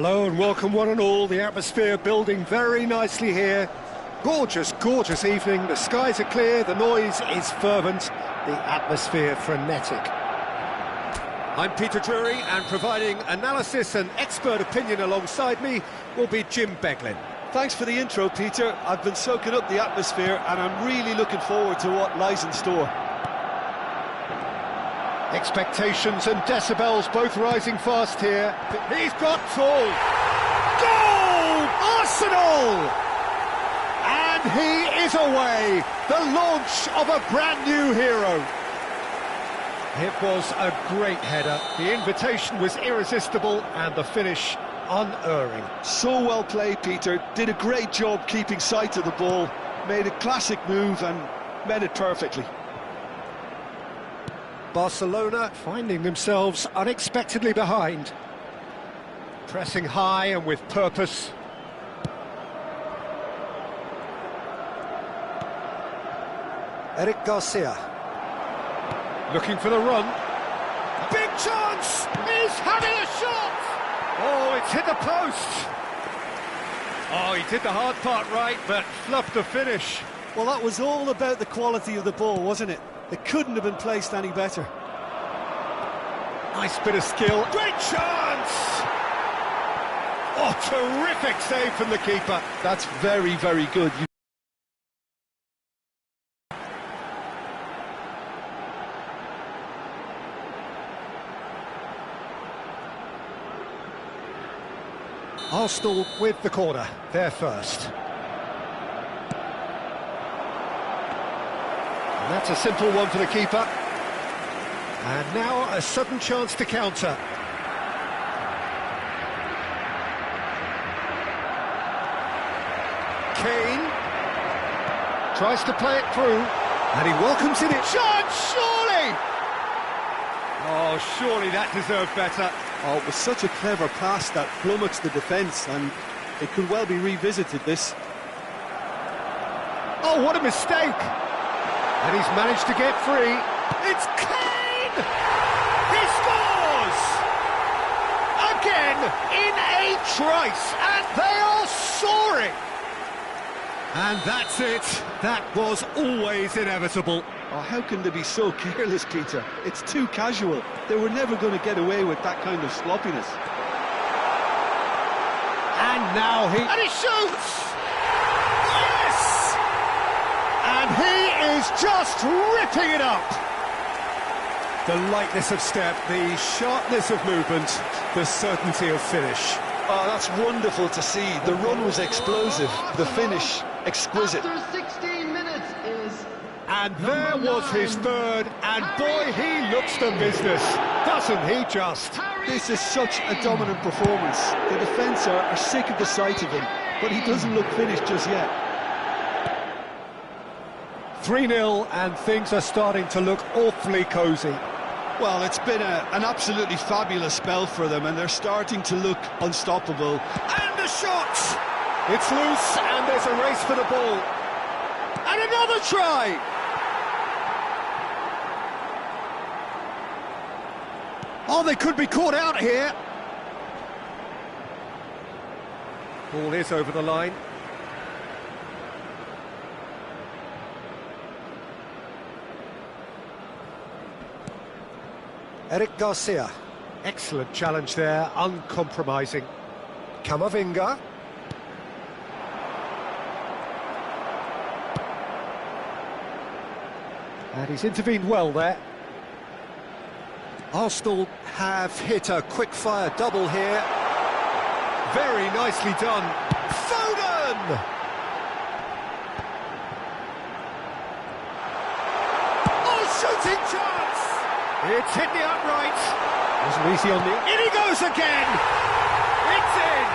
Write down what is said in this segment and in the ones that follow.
Hello and welcome one and all. The atmosphere building very nicely here. Gorgeous, gorgeous evening. The skies are clear, the noise is fervent, the atmosphere frenetic. I'm Peter Drury, and providing analysis and expert opinion alongside me will be Jim Beglin. Thanks for the intro, Peter. I've been soaking up the atmosphere and I'm really looking forward to what lies in store. Expectations and decibels both rising fast here. He's got goal! Goal! Arsenal! And he is away! The launch of a brand new hero. It was a great header. The invitation was irresistible and the finish unerring. So well played, Peter. Did a great job keeping sight of the ball. Made a classic move and met it perfectly. Barcelona finding themselves unexpectedly behind. Pressing high and with purpose. Eric Garcia. Looking for the run. Big chance! He's having a shot! Oh, it's hit the post! Oh, he did the hard part right, but fluffed the finish. Well, that was all about the quality of the ball, wasn't it? It couldn't have been placed any better. Nice bit of skill. Great chance! Oh, terrific save from the keeper. That's very, very good. Arsenal with the corner, they're first. And that's a simple one for the keeper. And now a sudden chance to counter. Kane tries to play it through, and he welcomes in it. Chance, surely! Oh, surely that deserved better. Oh, it was such a clever pass that flummoxed the defence, and it could well be revisited, this. Oh, what a mistake! And he's managed to get free. It's Kane! He scores! Again, in a trice, and they are soaring! And that's it. That was always inevitable. Oh, how can they be so careless, Peter? It's too casual. They were never going to get away with that kind of sloppiness. And now And he shoots! Yes! And he is just ripping it up! The lightness of step, the sharpness of movement, the certainty of finish. Oh, that's wonderful to see. The run was explosive, the finish exquisite. After 16 minutes is... And there was his third, and boy, he looks the business, doesn't he just? This is such a dominant performance. The defence are sick of the sight of him, but he doesn't look finished just yet. 3-0, and things are starting to look awfully cosy. Well, it's been an absolutely fabulous spell for them, and they're starting to look unstoppable. And a shot! It's loose, and there's a race for the ball. And another try! Oh, they could be caught out here. Ball is over the line. Eric Garcia. Excellent challenge there, uncompromising. Camavinga. And he's intervened well there. Arsenal have hit a quick-fire double here. Very nicely done. Foden! Oh, shooting chance! It's hit the upright. Wasn't easy on the... In he goes again! It's in!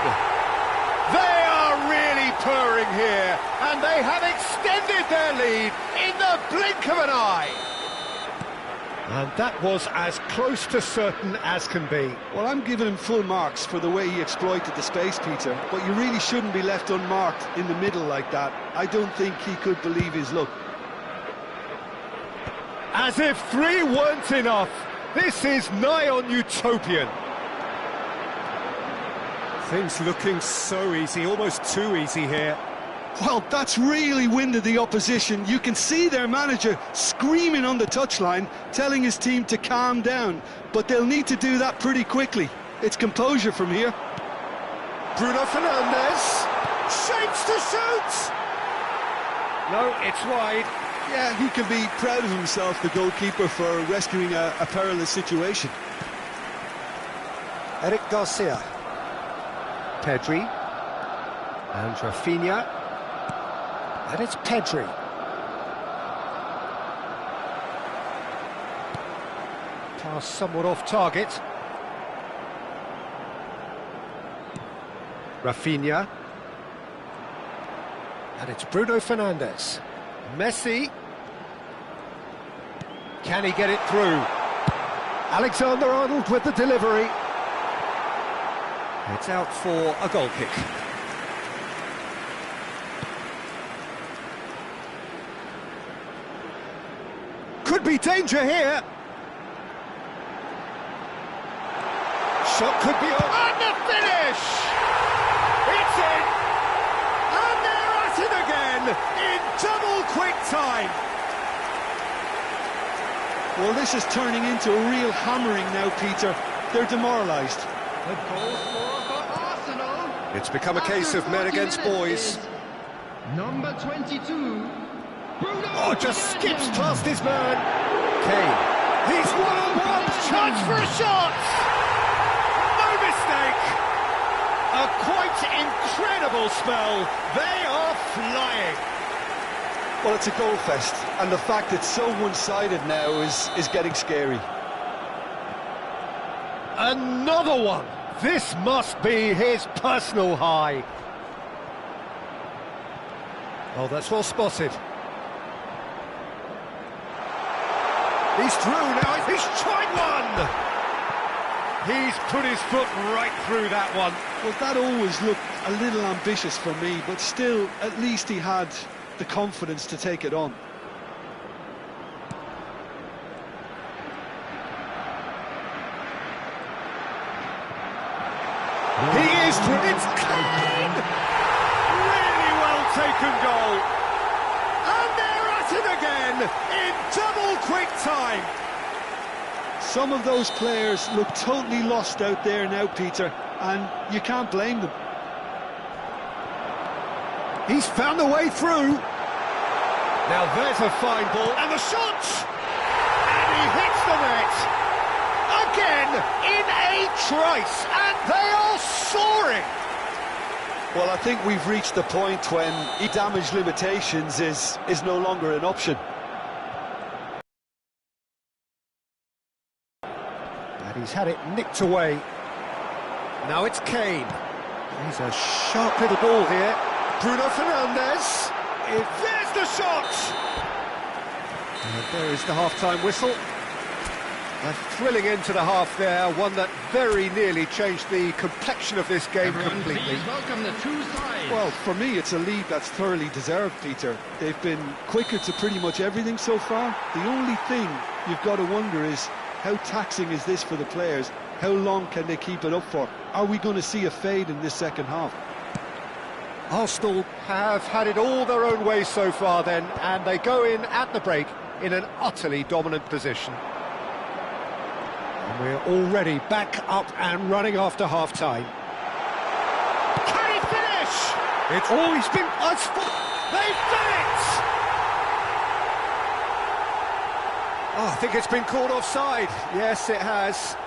They are really purring here, and they have extended their lead in the blink of an eye. And that was as close to certain as can be. Well, I'm giving him full marks for the way he exploited the space, Peter, but you really shouldn't be left unmarked in the middle like that. I don't think he could believe his luck. As if 3 weren't enough, this is nigh on utopian. Things looking so easy, almost too easy here. Well, that's really winded the opposition. You can see their manager screaming on the touchline, telling his team to calm down. But they'll need to do that pretty quickly. It's composure from here. Bruno Fernandes shapes to shoot. No, it's wide. Yeah, he can be proud of himself, the goalkeeper, for rescuing a perilous situation. Eric Garcia. Pedri. And Rafinha. And it's Pedri. Pass somewhat off target. Rafinha. And it's Bruno Fernandes. Messi. Can he get it through? Alexander-Arnold with the delivery. It's out for a goal kick. Could be danger here. Shot could be on. And the finish! It's in! And they're at it again in double quick time. Well, this is turning into a real hammering now, Peter. They're demoralised. The goal scorer for Arsenal. It's become a case of men against boys. Number 22. Bruno Oh, just skips past his man. Kane. He's one-on-one. Chance for a shot. No mistake. A quite incredible spell. They are flying. Well, it's a goal fest, and the fact it's so one-sided now is getting scary. Another one. This must be his personal high. Oh, that's well spotted. He's through now. He's tried one. He's put his foot right through that one. Well, that always looked a little ambitious for me, but still, at least he had the confidence to take it on. He is through. It's Kane. Really well taken goal. And they're at it again in double quick time. Some of those players look totally lost out there now, Peter, and you can't blame them. He's found a way through. Now there's a fine ball, and the shot! And he hits the net. Again, in a trice, and they are soaring. Well, I think we've reached the point when damage limitations is no longer an option. And he's had it nicked away. Now it's Kane. He's a sharp little ball here. Bruno Fernandes. There's the shot! And there is the half-time whistle. A thrilling end to the half there, one that very nearly changed the complexion of this game completely. Please welcome the two sides. Well, for me, it's a lead that's thoroughly deserved, Peter. They've been quicker to pretty much everything so far. The only thing you've got to wonder is, how taxing is this for the players? How long can they keep it up for? Are we going to see a fade in this second half? Arsenal have had it all their own way so far then, and they go in at the break in an utterly dominant position. And we're already back up and running after half-time. Can he finish? It's always been... They've done it! Oh, I think it's been called offside. Yes, it has.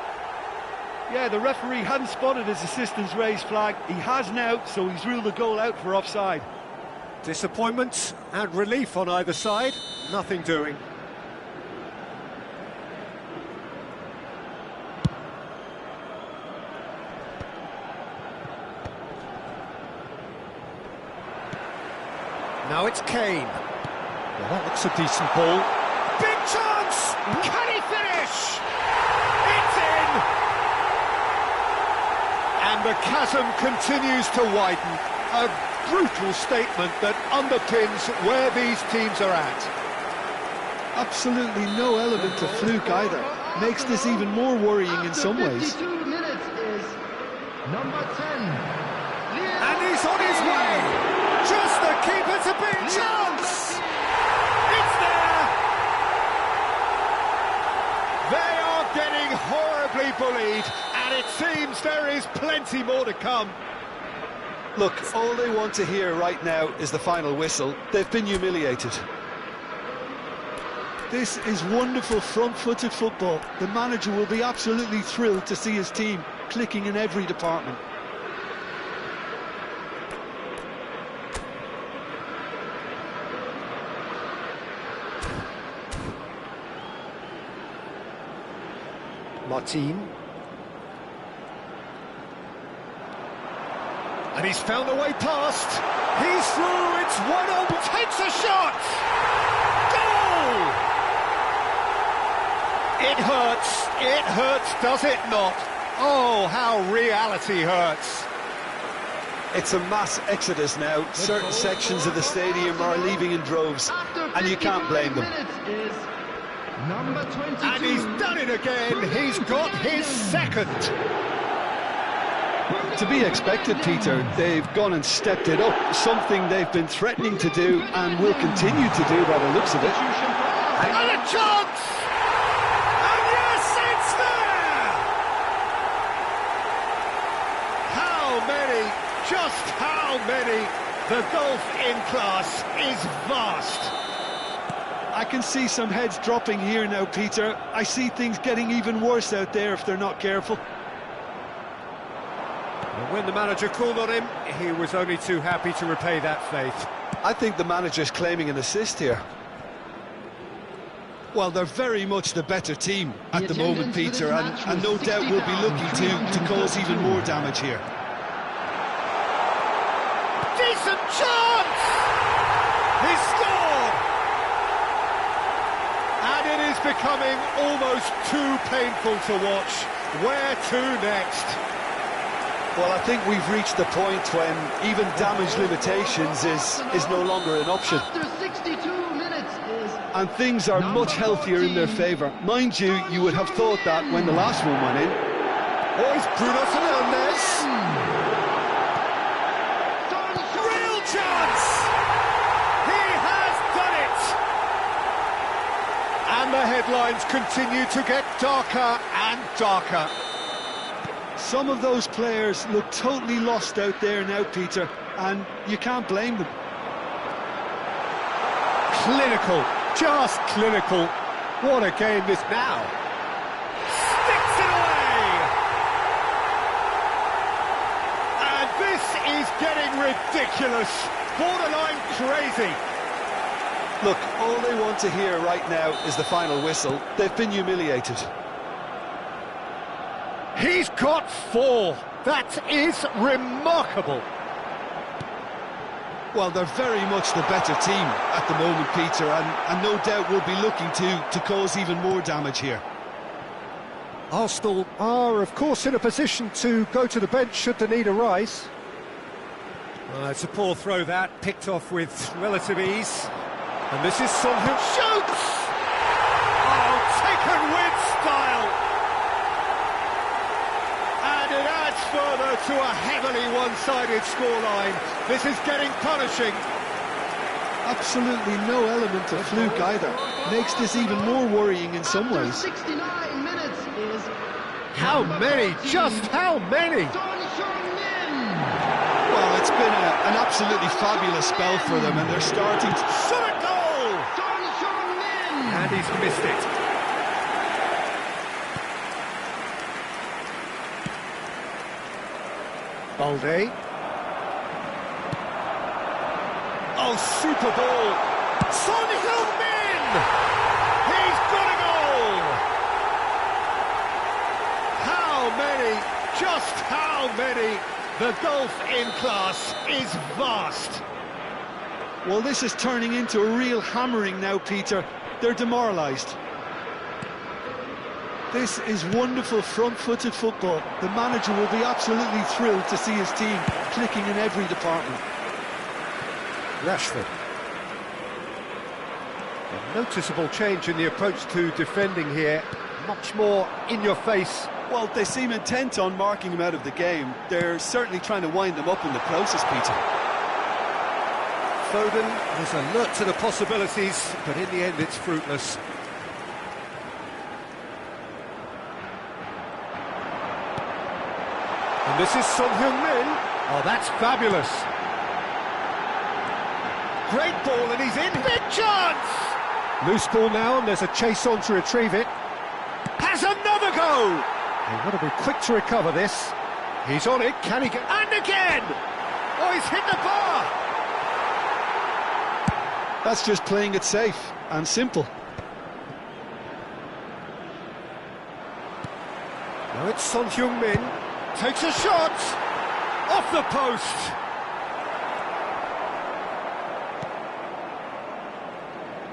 Yeah, the referee hadn't spotted his assistant's raised flag. He has now, so he's ruled the goal out for offside. Disappointment and relief on either side. Nothing doing. Now it's Kane. Well, that looks a decent ball. Big chance! Can he finish? It's in! And the chasm continues to widen. A brutal statement that underpins where these teams are at. Absolutely no element of fluke either. Makes this even more worrying in some ways. 52 minutes is Number 10. And he's on his way! Just the keeper to beat! Chance! It's there! They are getting horribly bullied, and it seems there is plenty more to come. Look, all they want to hear right now is the final whistle. They've been humiliated. This is wonderful front-footed football. The manager will be absolutely thrilled to see his team clicking in every department. Martin. And he's found a way past. He's through, it's 1-0, takes a shot! Goal! It hurts, does it not? Oh, how reality hurts. It's a mass exodus now. Certain sections of the stadium are leaving in droves, and you can't blame them. Number 22. And he's done it again, he's got his second. To be expected, Peter. They've gone and stepped it up, something they've been threatening to do and will continue to do by the looks of it. And a chance! And yes, it's there! How many, just how many? The gulf in class is vast. I can see some heads dropping here now, Peter. I see things getting even worse out there if they're not careful. And when the manager called on him, he was only too happy to repay that faith. I think the manager's claiming an assist here. Well, they're very much the better team at the moment, Peter, and no doubt will be looking to cause even more damage here. Decent chance! He scored! And it is becoming almost too painful to watch. Where to next? Well, I think we've reached the point when even damage limitations is no longer an option. After 62 minutes is... And things are much healthier in their favour. Mind you, you would have thought that when the last one went in. Oh, it's Bruno Fernandes! Real chance! He has done it! And the headlines continue to get darker and darker. Some of those players look totally lost out there now, Peter, and you can't blame them. Clinical, just clinical. What a game this now. Sticks it away! And this is getting ridiculous, borderline crazy. Look, all they want to hear right now is the final whistle. They've been humiliated. He's got 4. That is remarkable. Well, they're very much the better team at the moment, Peter, and no doubt will be looking to cause even more damage here. Arsenal are, of course, in a position to go to the bench should the need arise. It's a poor throw that, picked off with relative ease. And this is Son who shoots! Oh, taken with style! And it adds further to a heavily one-sided scoreline. This is getting punishing. Absolutely no element of fluke either. Makes this even more worrying in some After ways. 69 minutes is... How many? Just how many? Son Heung-min. Well, it's been an absolutely fabulous spell for them, and they're starting to... Shot a goal! Son Heung-min. And he's missed it. Balde. Oh, super ball. Son Heung-min! He's got a goal! How many? Just how many? The gulf in class is vast. Well, this is turning into a real hammering now, Peter. They're demoralised. This is wonderful front-footed football. The manager will be absolutely thrilled to see his team clicking in every department. Rashford. A noticeable change in the approach to defending here. Much more in your face Well, they seem intent on marking him out of the game. They're certainly trying to wind them up in the process, Peter. Foden is alert to the possibilities, but in the end it's fruitless. And this is Son Heung-min. Oh, that's fabulous. Great ball, and he's in. Big chance! Loose ball now, and there's a chase on to retrieve it. Has another go! They want to be quick to recover this. He's on it, can he get... And again! Oh, he's hit the bar! That's just playing it safe and simple. Now it's Son Heung-min. Takes a shot! Off the post!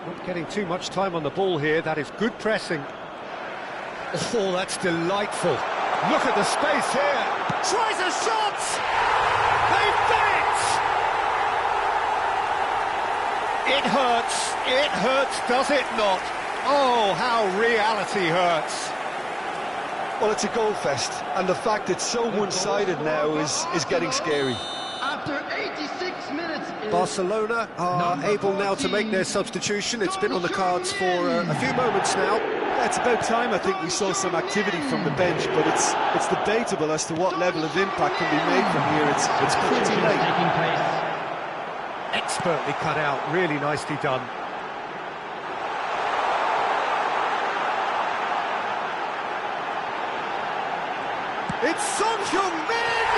Not getting too much time on the ball here. That is good pressing. Oh, that's delightful. Look at the space here. Tries a shot! They've done it! It hurts. It hurts, does it not? Oh, how reality hurts. Well, it's a goal fest, and the fact it's so one-sided now is getting scary. After 86 minutes is Barcelona are able now to make their substitution. It's been on the cards for a few moments now. Yeah, it's about time I think we saw some activity from the bench, but it's debatable as to what level of impact can be made from here. It's pretty late. Expertly cut out, really nicely done. It's Son Heung-min!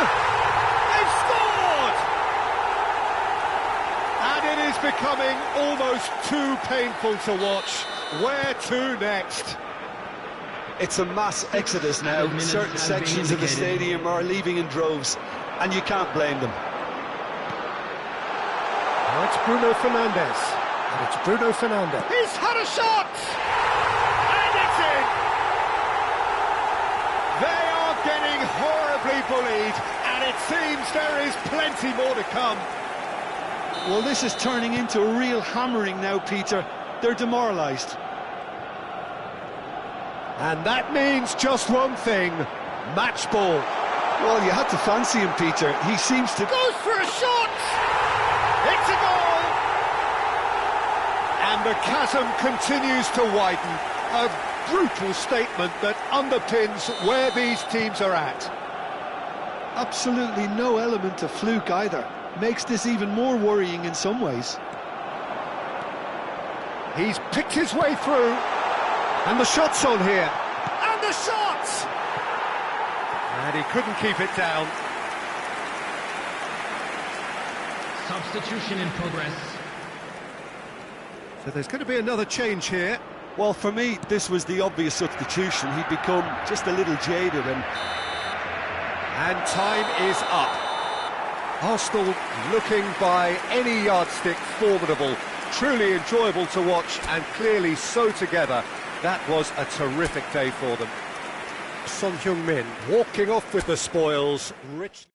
They've scored! And it is becoming almost too painful to watch. Where to next? It's a mass exodus now. Certain sections of the stadium are leaving in droves, and you can't blame them. Now it's Bruno Fernandes. And it's Bruno Fernandes. He's had a shot! And it's in! They are getting horribly bullied, and it seems there is plenty more to come. Well, this is turning into a real hammering now, Peter. They're demoralised. And that means just one thing, match ball. Well, you had to fancy him, Peter. He seems to... Goes for a shot! It's a goal! And the chasm continues to widen. A brutal statement that underpins where these teams are at. Absolutely no element of fluke either. Makes this even more worrying in some ways. He's picked his way through, and the shot's on here, and the shot! And he couldn't keep it down. Substitution in progress. So there's going to be another change here. Well, for me, this was the obvious substitution. He'd become just a little jaded And time is up. Arsenal looking by any yardstick formidable. Truly enjoyable to watch, and clearly so together. That was a terrific day for them. Son Heung-min walking off with the spoils. Rich.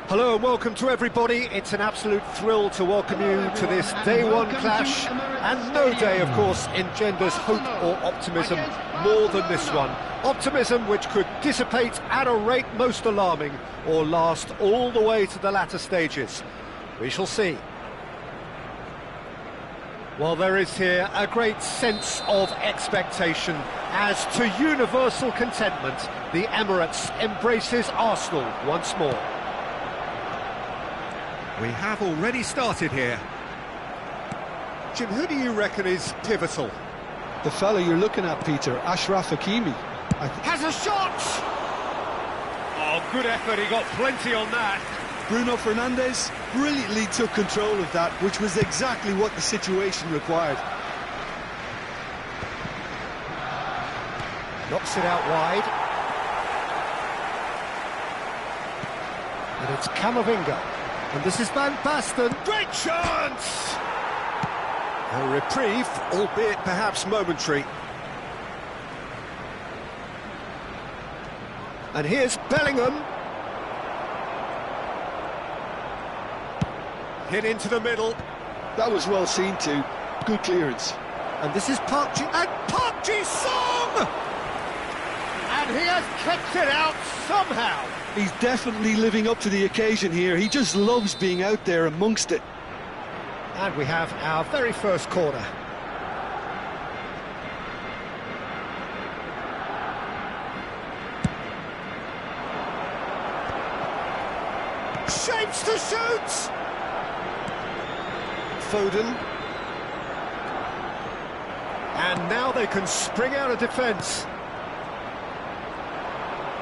Hello and welcome to everybody. It's an absolute thrill to welcome you to this day one clash, and no day, of course, engenders hope or optimism more than this one. Optimism which could dissipate at a rate most alarming or last all the way to the latter stages. We shall see. Well, there is here a great sense of expectation as to universal contentment. The Emirates embraces Arsenal once more. We have already started here. Jim, who do you reckon is pivotal? The fella you're looking at, Peter, Achraf Hakimi. Has a shot! Oh, good effort, he got plenty on that. Bruno Fernandes brilliantly took control of that, which was exactly what the situation required. Knocks it out wide. And it's Camavinga. And this is Van Basten. Great chance! A reprieve, albeit perhaps momentary. And here's Bellingham. Hit into the middle. That was well seen too. Good clearance. And this is Park Ji... And Park Ji-sung! And he has kept it out somehow. He's definitely living up to the occasion here. He just loves being out there amongst it. And we have our very first corner. Shapes to shoot! Foden. And now they can spring out of defence.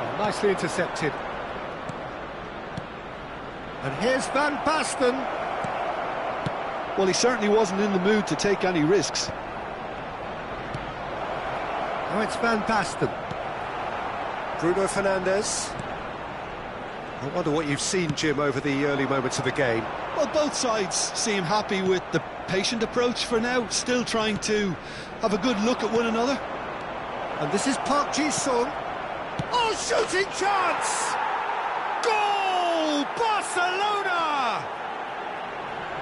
Oh, nicely intercepted. And here's Van Basten. Well, he certainly wasn't in the mood to take any risks. Now it's Van Basten. Bruno Fernandes. I wonder what you've seen, Jim, over the early moments of the game. Well, both sides seem happy with the patient approach for now, still trying to have a good look at one another. And this is Park Ji-sung. Oh, shooting chance! Goal! Barcelona!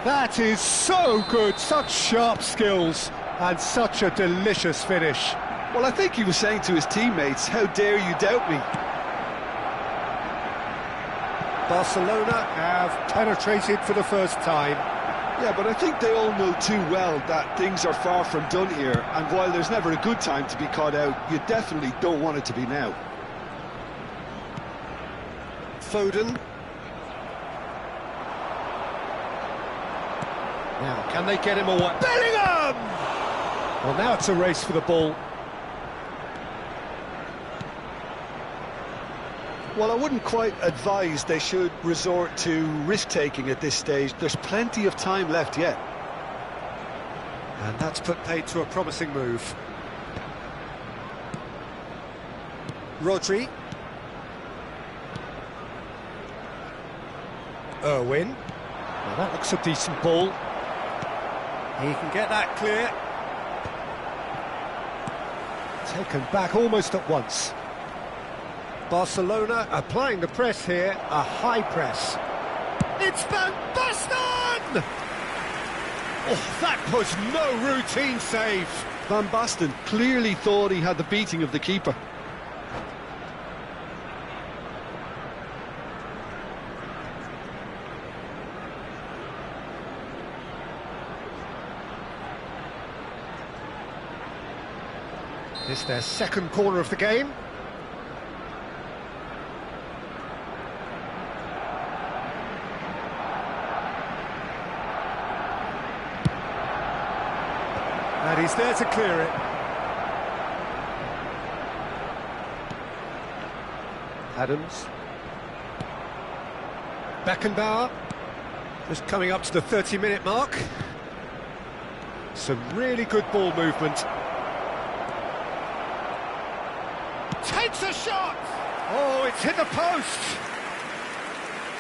That is so good, such sharp skills, and such a delicious finish. Well, I think he was saying to his teammates, how dare you doubt me? Barcelona have penetrated for the first time. Yeah, but I think they all know too well that things are far from done here, and while there's never a good time to be caught out, you definitely don't want it to be now. Foden. Now, can they get him away? Bellingham! Well, now it's a race for the ball. Well, I wouldn't quite advise they should resort to risk-taking at this stage. There's plenty of time left yet. And that's put paid to a promising move. Rodri. Irwin. Well, that looks a decent ball. He can get that clear. Taken back almost at once. Barcelona applying the press here, a high press. It's Van Basten! Oh, that was no routine save. Van Basten clearly thought he had the beating of the keeper. This is their second corner of the game. And he's there to clear it. Adams. Beckenbauer. Just coming up to the 30-minute mark. Some really good ball movement. Takes a shot! Oh, it's hit the post!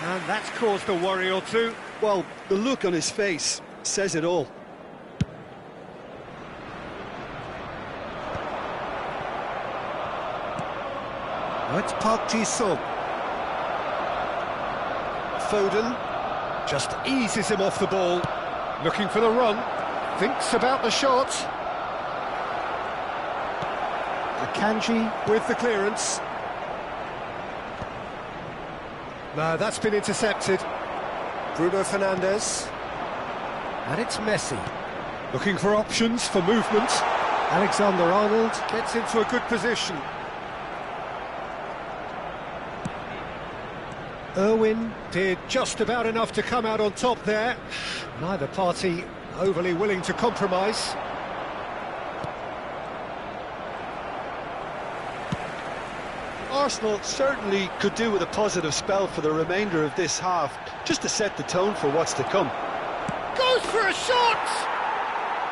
And that's caused a worry or two. Well, the look on his face says it all. Now it's Park Ji-sung. Foden just eases him off the ball, looking for the run, thinks about the shot. Akanji with the clearance. No, that's been intercepted. Bruno Fernandes. And it's Messi. Looking for options for movement. Alexander-Arnold gets into a good position. Irwin did just about enough to come out on top there. Neither party overly willing to compromise. Arsenal certainly could do with a positive spell for the remainder of this half, just to set the tone for what's to come. Goes for a shot!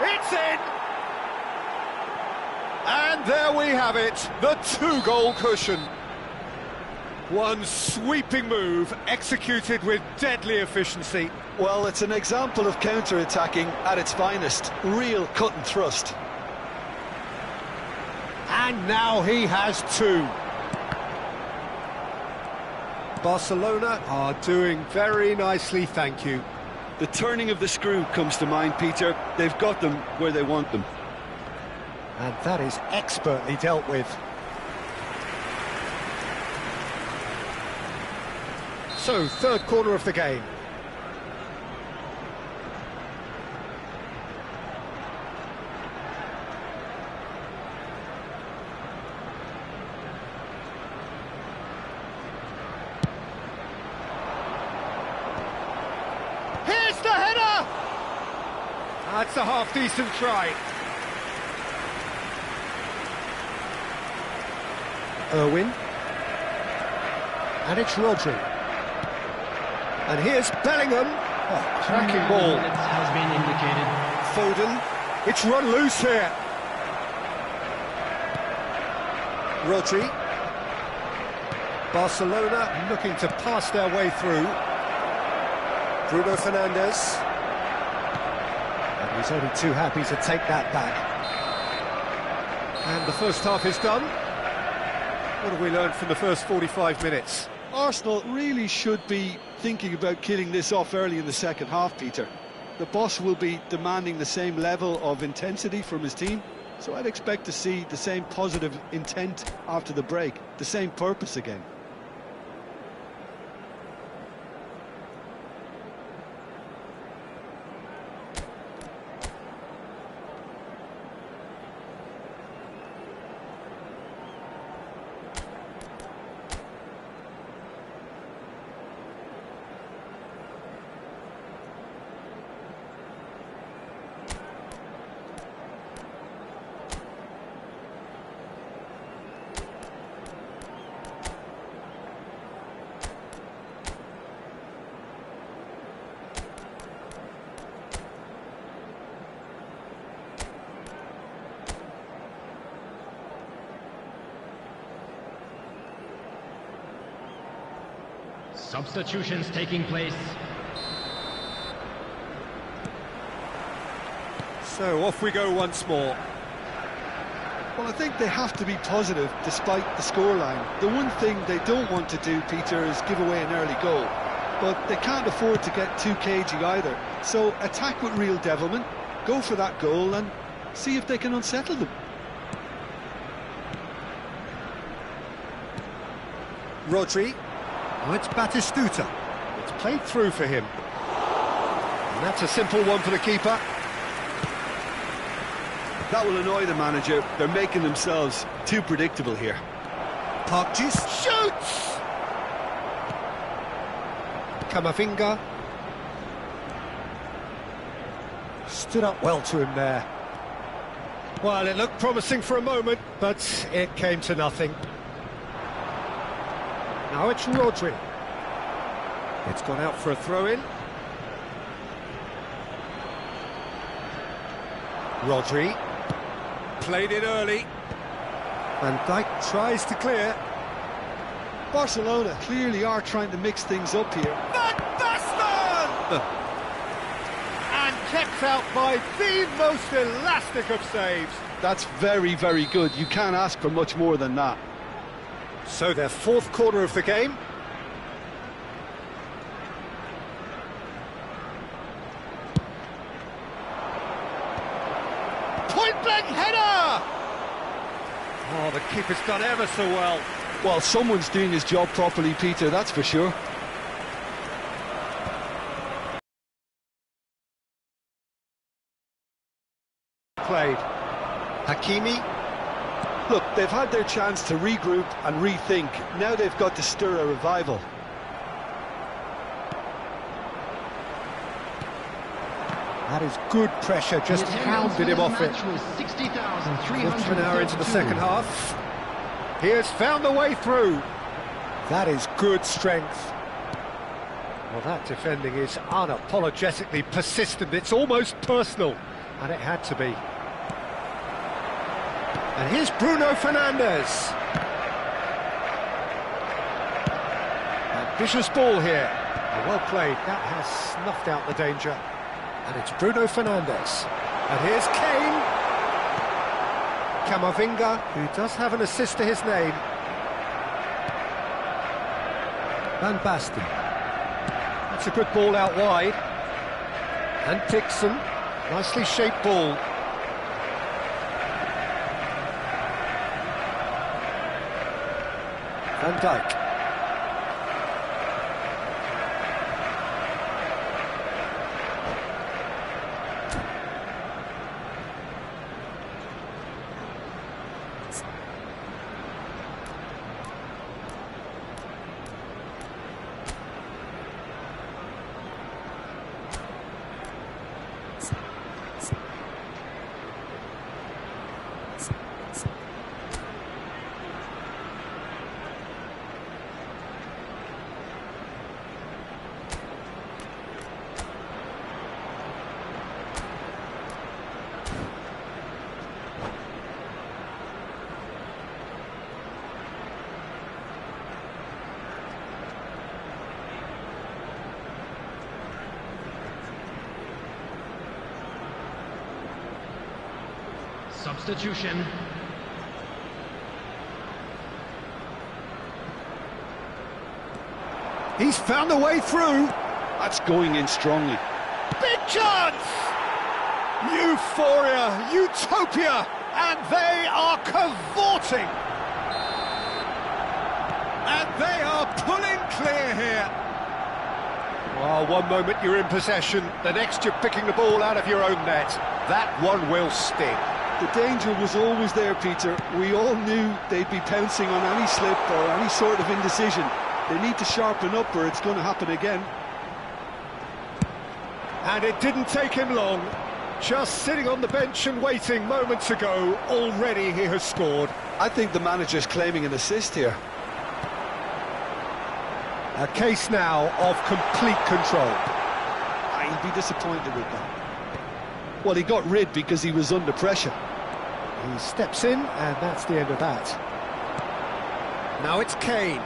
It's in! And there we have it, the two-goal cushion. One sweeping move, executed with deadly efficiency. Well, it's an example of counter-attacking at its finest. Real cut and thrust. And now he has two. Barcelona are doing very nicely, thank you. The turning of the screw comes to mind, Peter. They've got them where they want them. And that is expertly dealt with. So, third quarter of the game. Here's the header! That's a half-decent try. Irwin. And it's Rodri. And here's Bellingham. Oh, cracking ball. Has been indicated. Foden. It's run loose here. Rodri. Barcelona looking to pass their way through. Bruno Fernandes. And he's only too happy to take that back. And the first half is done. What have we learned from the first 45 minutes? Arsenal really should be thinking about killing this off early in the second half, Peter. The boss will be demanding the same level of intensity from his team, so I'd expect to see the same positive intent after the break, the same purpose again. Substitutions taking place. So off we go once more. Well, I think they have to be positive despite the scoreline. The one thing they don't want to do, Peter, is give away an early goal. But they can't afford to get too cagey either. So attack with real devilment, go for that goal and see if they can unsettle them. Rodri. Oh, it's Batistuta. It's played through for him. And that's a simple one for the keeper. That will annoy the manager. They're making themselves too predictable here. Parkes shoots! Camavinga. Stood up well to him there. Well, it looked promising for a moment, but it came to nothing. Now it's Rodri. It's gone out for a throw-in. Rodri. Played it early. Van Dijk tries to clear. Barcelona clearly are trying to mix things up here. Van Basten! And kept out by the most elastic of saves. That's very, very good. You can't ask for much more than that. So their fourth quarter of the game. Well, the keeper's done ever so well. Well, someone's doing his job properly, Peter, that's for sure. Played. Hakimi. Look, they've had their chance to regroup and rethink. Now they've got to stir a revival. That is good pressure, just hounded him off it. Quarter of an hour into the second half. He has found the way through. That is good strength. Well, that defending is unapologetically persistent. It's almost personal, and it had to be. And here's Bruno Fernandes. Ambitious ball here. Well played. That has snuffed out the danger. And it's Bruno Fernandes. And here's Kane. Camavinga, who does have an assist to his name. Van Basten. That's a good ball out wide. And Dixon. Nicely shaped ball. Van Dijk. Substitution. He's found a way through. That's going in strongly. Big chance! Euphoria, utopia, and they are cavorting. And they are pulling clear here. Well, one moment you're in possession, the next you're picking the ball out of your own net. That one will sting. The danger was always there, Peter. We all knew they'd be pouncing on any slip or any sort of indecision. They need to sharpen up or it's going to happen again. And it didn't take him long. Just sitting on the bench and waiting moments ago, already he has scored. I think the manager's claiming an assist here. A case now of complete control. He'd be disappointed with that. Well, he got rid because he was under pressure. He steps in, and that's the end of that. Now it's Kane.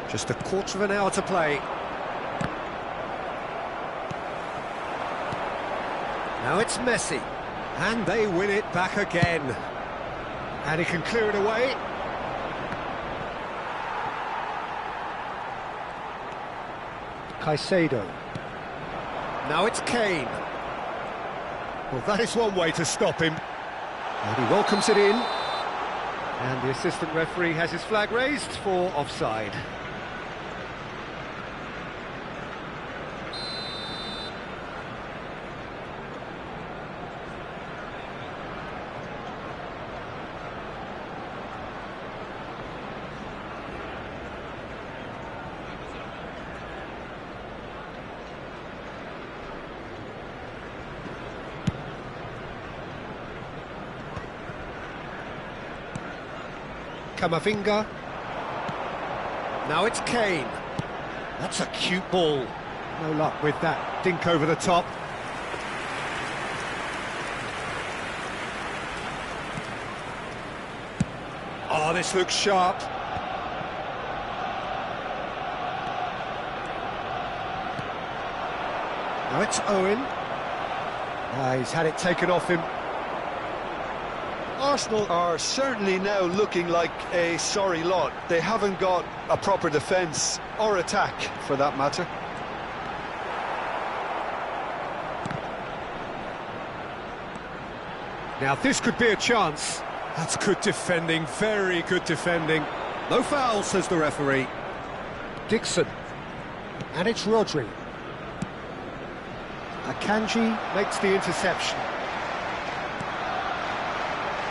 Just a quarter of an hour to play. Now it's Messi. And they win it back again. And he can clear it away. Caicedo. Now it's Kane. Well, that is one way to stop him. And he welcomes it in. And the assistant referee has his flag raised for offside. Camavinga. Now it's Kane. That's a cute ball. No luck with that dink over the top. Oh, this looks sharp. Now it's Owen. He's had it taken off him. Arsenal are certainly now looking like a sorry lot. They haven't got a proper defence or attack, for that matter. Now this could be a chance. That's good defending, very good defending. No foul, says the referee. Dixon. And it's Rodri. Akanji makes the interception.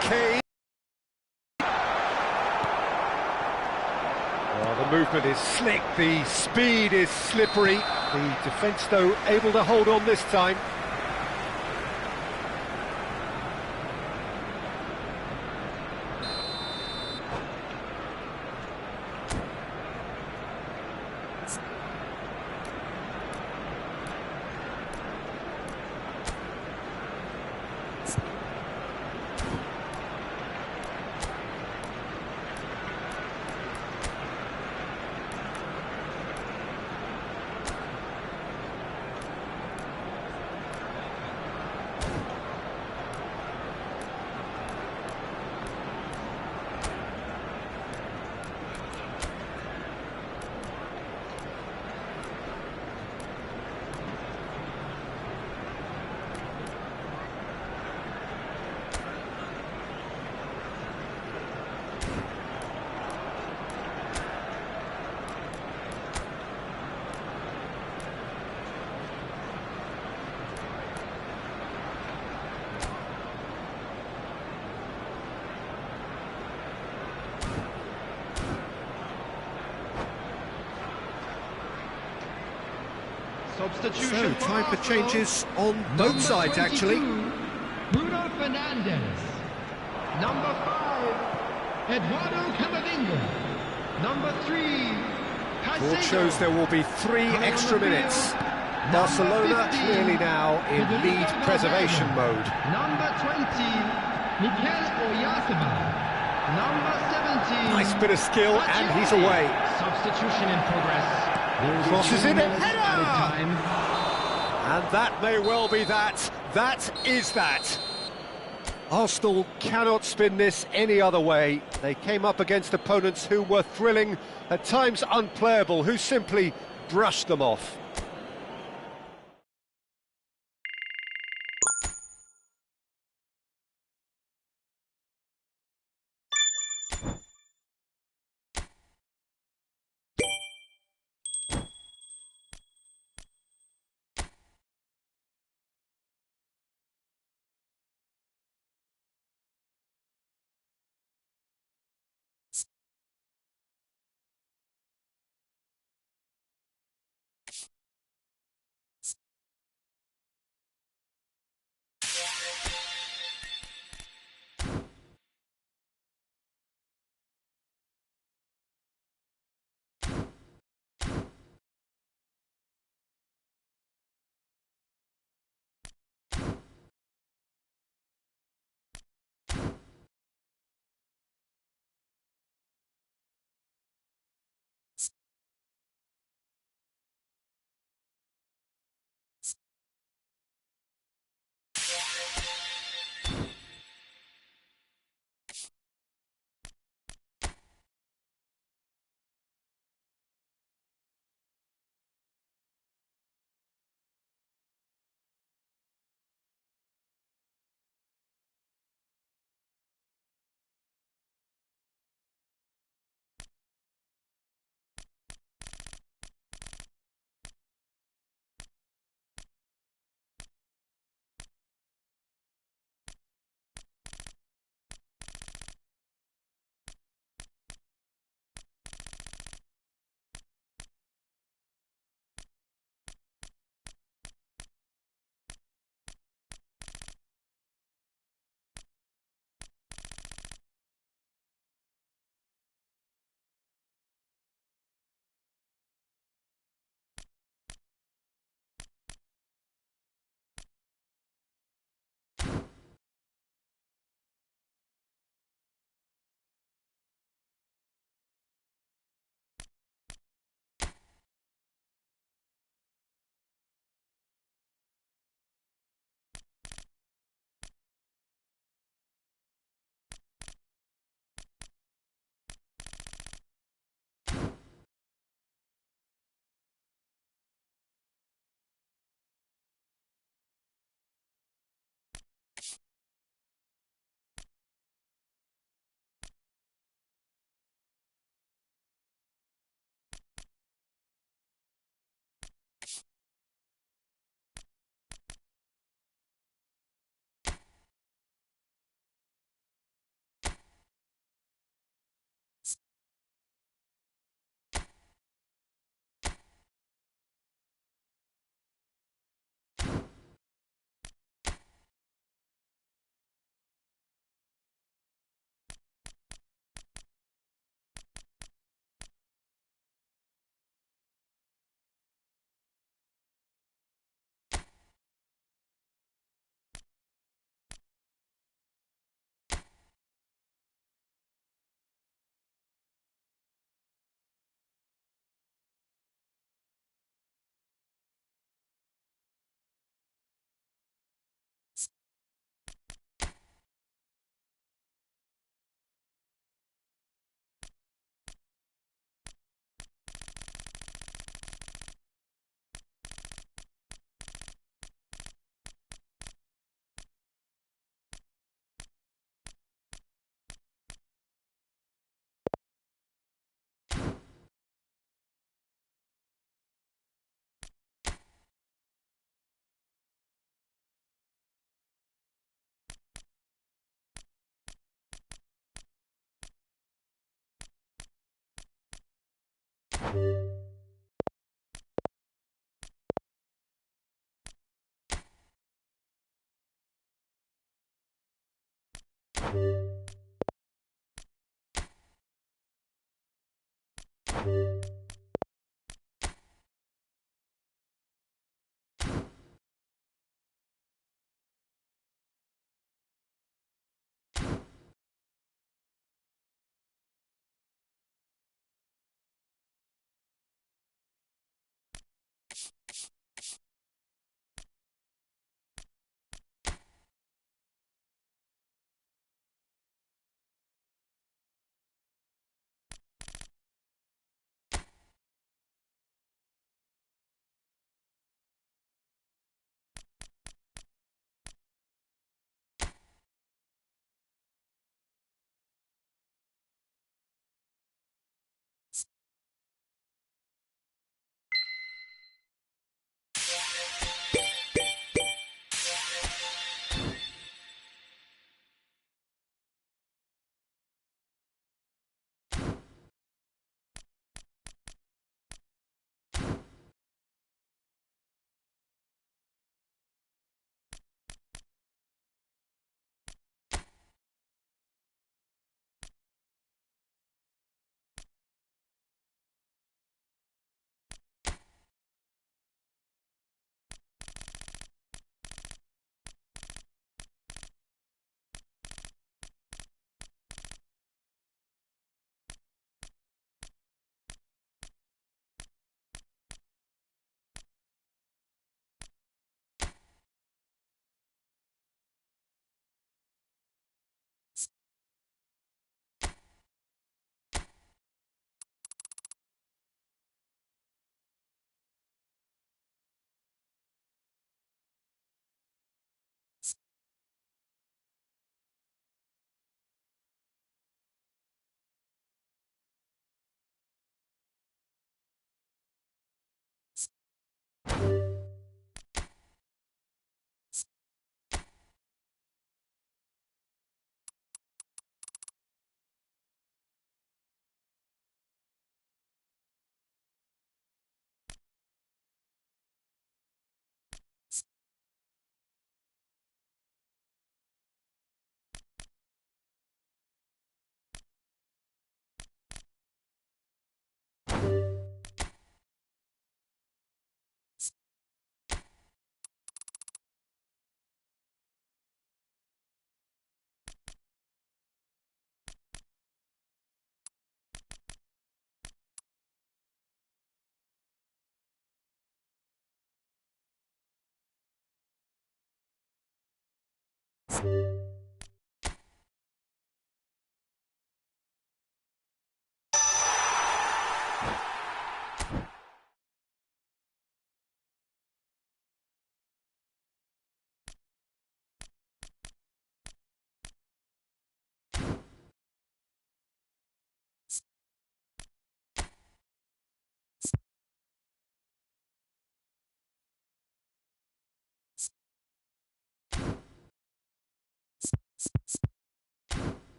Kane. Well, the movement is slick, the speed is slippery. The defence, though, able to hold on this time. Substitution. So, time for changes on both sides, actually. Bruno Fernandes. Number 5, Eduardo Camavinga. Number 3, Board Caicedo. shows there will be 3 extra minutes. Barcelona clearly now in lead preservation mode. Number 20, Mikel Oyarzabal. Number 17. Nice bit of skill, and he's away. Substitution in progress. Crosses in, Added header! time. And that may well be that. That is that. Arsenal cannot spin this any other way. They came up against opponents who were thrilling, at times unplayable, who simply brushed them off.